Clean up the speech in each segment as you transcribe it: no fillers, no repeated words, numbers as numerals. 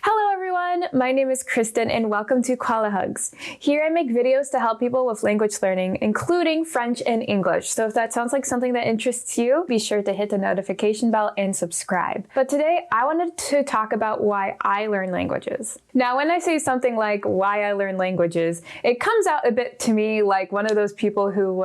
Hello everyone, my name is Kristen and welcome to Koala Hugs. Here I make videos to help people with language learning, including French and English. So if that sounds like something that interests you, be sure to hit the notification bell and subscribe. But today I wanted to talk about why I learn languages. Now when I say something like why I learn languages, it comes out a bit to me like one of those people who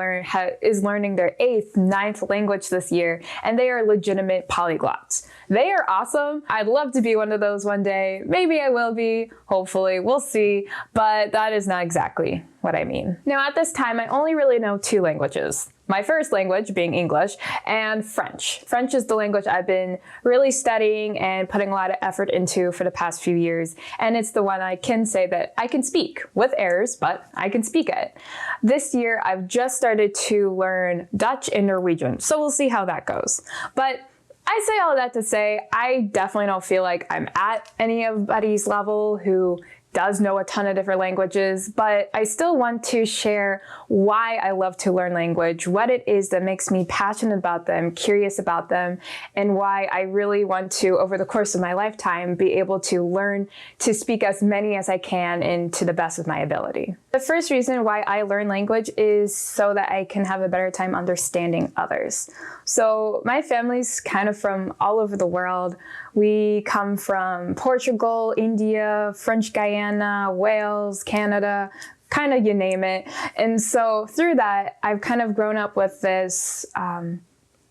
is learning their 8th, 9th language this year and they are legitimate polyglots. They are awesome. I'd love to be one of those one day. Maybe I will be, hopefully, we'll see, but that is not exactly what I mean. Now at this time, I only really know 2 languages. My first language being English and French. French is the language I've been really studying and putting a lot of effort into for the past few years, and it's the one I can say that I can speak, with errors, but I can speak it. This year, I've just started to learn Dutch and Norwegian, so we'll see how that goes. But I say all that to say, I definitely don't feel like I'm at anybody's level who does know a ton of different languages, but I still want to share why I love to learn language, what it is that makes me passionate about them, curious about them, and why I really want to, over the course of my lifetime, be able to learn to speak as many as I can and to the best of my ability. The first reason why I learn language is so that I can have a better time understanding others. So my family's kind of from all over the world. We come from Portugal, India, French Guiana, Wales, Canada, kind of you name it. And so through that, I've kind of grown up with this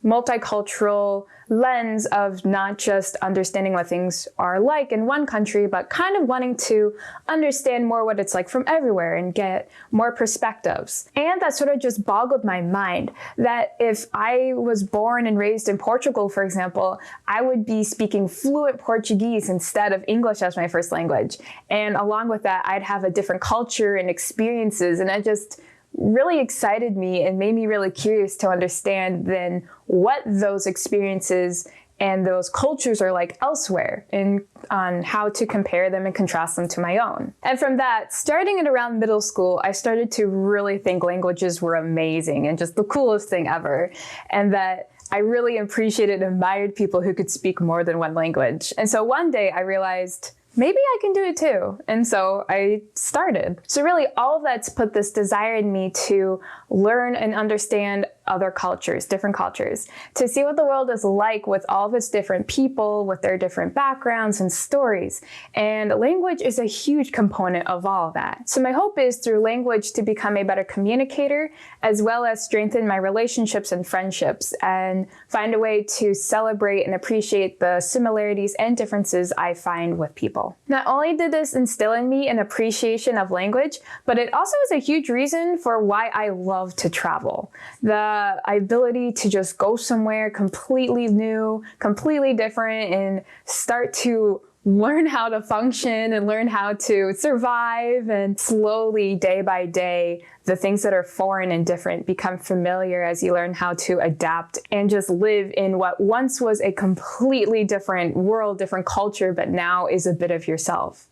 multicultural lens of not just understanding what things are like in one country, but kind of wanting to understand more what it's like from everywhere and get more perspectives. And that sort of just boggled my mind that if I was born and raised in Portugal, for example, I would be speaking fluent Portuguese instead of English as my first language. And along with that, I'd have a different culture and experiences, and that just really excited me and made me really curious to understand then what those experiences and those cultures are like elsewhere and on how to compare them and contrast them to my own. And from that, starting at around middle school, I started to really think languages were amazing and just the coolest thing ever. And that I really appreciated and admired people who could speak more than one language. And so one day I realized, maybe I can do it too. And so I started. So really all of that's put this desire in me to learn and understand other cultures, different cultures, to see what the world is like with all of its different people, with their different backgrounds and stories. And language is a huge component of all of that. So my hope is through language to become a better communicator, as well as strengthen my relationships and friendships, and find a way to celebrate and appreciate the similarities and differences I find with people. Not only did this instill in me an appreciation of language, but it also is a huge reason for why I love to travel. The ability to just go somewhere completely new, completely different, and start to learn how to function and learn how to survive, and slowly, day by day, the things that are foreign and different become familiar as you learn how to adapt and just live in what once was a completely different world, different culture, but now is a bit of yourself.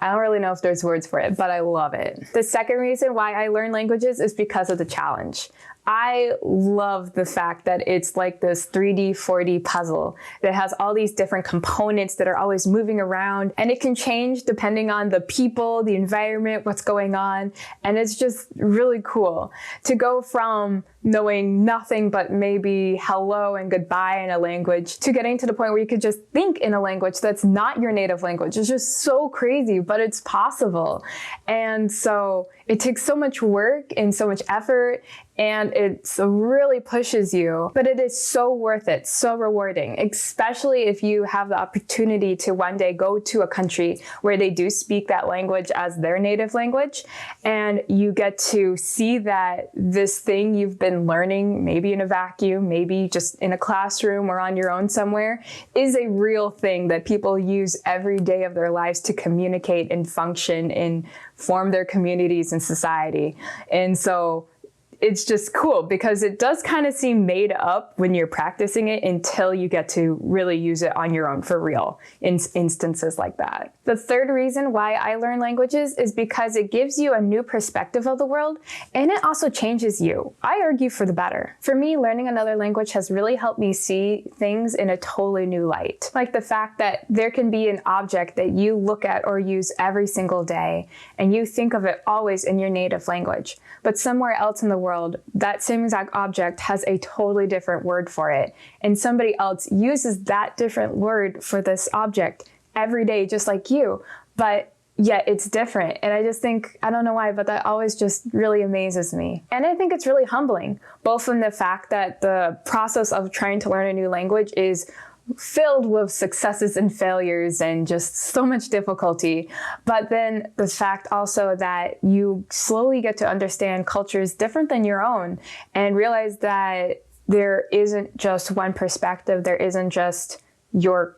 I don't really know if there's words for it, but I love it. The second reason why I learn languages is because of the challenge. I love the fact that it's like this 3D, 4D puzzle that has all these different components that are always moving around, and it can change depending on the people, the environment, what's going on. And it's just really cool to go from knowing nothing but maybe hello and goodbye in a language to getting to the point where you could just think in a language that's not your native language. It's just so crazy, but it's possible. And so it takes so much work and so much effort, and it really pushes you, but it is so worth it, so rewarding, especially if you have the opportunity to one day go to a country where they do speak that language as their native language, and you get to see that this thing you've been learning, maybe in a vacuum, maybe just in a classroom or on your own somewhere, is a real thing that people use every day of their lives to communicate and function and form their communities and society. And so it's just cool because it does kind of seem made up when you're practicing it until you get to really use it on your own for real in instances like that. The third reason why I learn languages is because it gives you a new perspective of the world, and it also changes you. I argue for the better. For me, learning another language has really helped me see things in a totally new light. Like the fact that there can be an object that you look at or use every single day, and you think of it always in your native language. But somewhere else in the world, that same exact object has a totally different word for it. And somebody else uses that different word for this object every day, just like you. But yet it's different. And I just think, I don't know why, but that always just really amazes me. And I think it's really humbling, both from the fact that the process of trying to learn a new language is filled with successes and failures and just so much difficulty. But then the fact also that you slowly get to understand cultures different than your own and realize that there isn't just one perspective, there isn't just your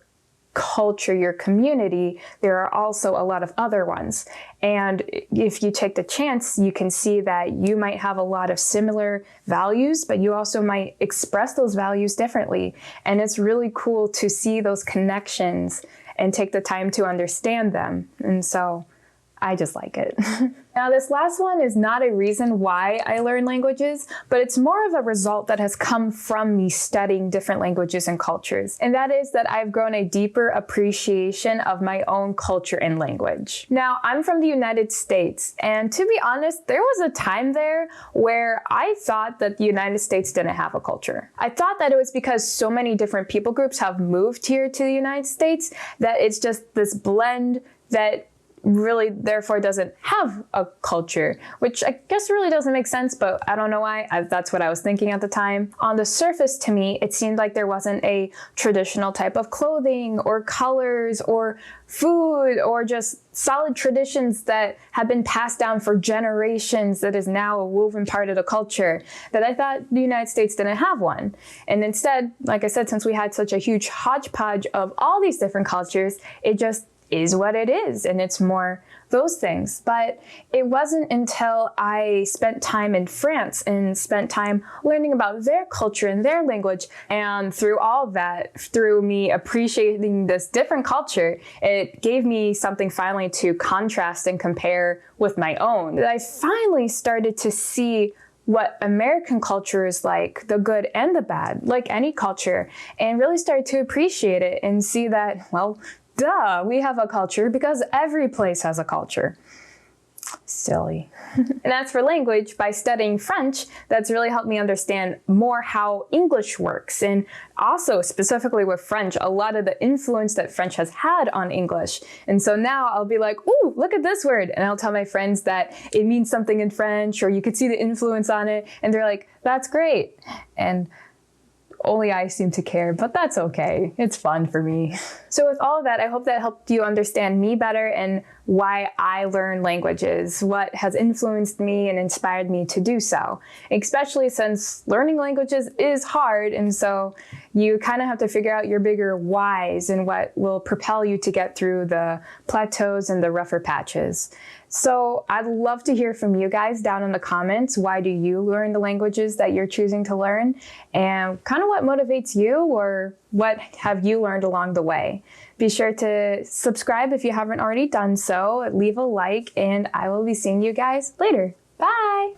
culture, your community, there are also a lot of other ones. And if you take the chance, you can see that you might have a lot of similar values, but you also might express those values differently. And it's really cool to see those connections and take the time to understand them. And so I just like it. Now, this last one is not a reason why I learn languages, but it's more of a result that has come from me studying different languages and cultures. And that is that I've grown a deeper appreciation of my own culture and language. Now, I'm from the United States, and to be honest, there was a time there where I thought that the United States didn't have a culture. I thought that it was because so many different people groups have moved here to the United States that it's just this blend that really therefore doesn't have a culture, which I guess really doesn't make sense, but I don't know why. That's what I was thinking at the time. On the surface, to me, it seemed like there wasn't a traditional type of clothing or colors or food or just solid traditions that have been passed down for generations that is now a woven part of the culture, that I thought the United States didn't have one. And instead, like I said, since we had such a huge hodgepodge of all these different cultures, it just is what it is, and it's more those things. But it wasn't until I spent time in France and spent time learning about their culture and their language, and through all that, through me appreciating this different culture, it gave me something finally to contrast and compare with my own, that I finally started to see what American culture is like, the good and the bad, like any culture, and really started to appreciate it and see that, well, duh, we have a culture because every place has a culture. Silly. And as for language, by studying French, that's really helped me understand more how English works. And also, specifically with French, a lot of the influence that French has had on English. And so now I'll be like, ooh, look at this word. And I'll tell my friends that it means something in French, or you could see the influence on it. And they're like, that's great. And only I seem to care, but that's okay. It's fun for me. So with all of that, I hope that helped you understand me better and why I learn languages, what has influenced me and inspired me to do so, especially since learning languages is hard. And so you kind of have to figure out your bigger whys and what will propel you to get through the plateaus and the rougher patches. So I'd love to hear from you guys down in the comments. Why do you learn the languages that you're choosing to learn? And kind of what motivates you, or what have you learned along the way? Be sure to subscribe if you haven't already done so, leave a like, and I will be seeing you guys later. Bye!